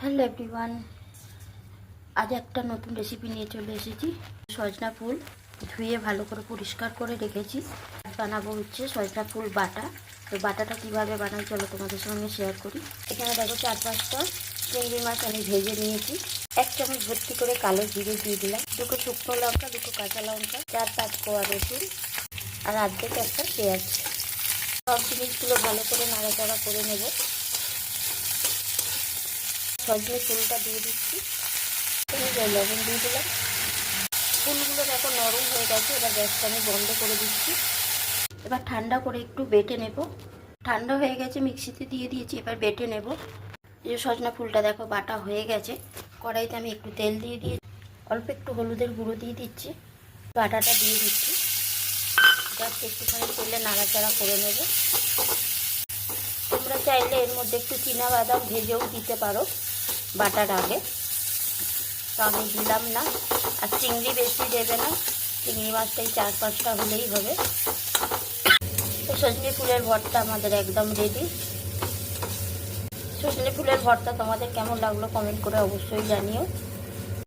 Hello everyone, আজ একটা নতুন রেসিপি নিয়ে চলে এসেছি। সজনা ফুল ধুয়ে ভালো করে পরিষ্কার করে রেখেছি। বানাবো হচ্ছে সজনা ফুল বাটা। তো বাটাটা কীভাবে বানাই চলো তোমাদের সঙ্গে শেয়ার করি। এখানে দেখো 4-5টা চিংড়ি মাছ আমি ভেজে নিয়েছি। 1 চামচ ভর্তি করে কালো জিরে দিয়ে দিলাম, 2 শুকনো লঙ্কা, 2 কাঁচা লঙ্কা, 4-5 কোয়া রসুন আর অর্ধেক একটা পেঁয়াজ। সব জিনিসগুলো ভালো করে নাড়াচাড়া করে নেব। সজনে ফুলটা দিয়ে দিচ্ছি, লবণ দিয়ে দিলাম। ফুলগুলো দেখো নরম হয়ে গেছে, এবার গ্যাসটা আমি বন্ধ করে দিচ্ছি। এবার ঠান্ডা করে একটু বেটে নেব। ঠান্ডা হয়ে গেছে, মিক্সিতে দিয়ে দিয়েছি, এবার বেটে নেব। এই যে সজনা ফুলটা দেখো বাটা হয়ে গেছে। কড়াইতে আমি একটু তেল দিয়ে অল্প একটু হলুদের গুঁড়ো দিয়ে দিচ্ছি, বাটাটা দিয়ে দিচ্ছি। জাস্ট একটুখানি তেলে নাড়াচাড়া করে নেব। তোমরা চাইলে এর মধ্যে একটু বাদাম ভেজেও দিতে পারো বাটার আগে, তো আমি দিলাম না। আর চিংড়ি বেশি দেবে না, চিংড়ি মাছটাই 4-5টা হলেই হবে। তো সজনে ফুলের ভর্তা আমাদের একদম রেডি। সজনে ফুলের ভর্তা তোমাদের কেমন লাগলো কমেন্ট করে অবশ্যই জানিও।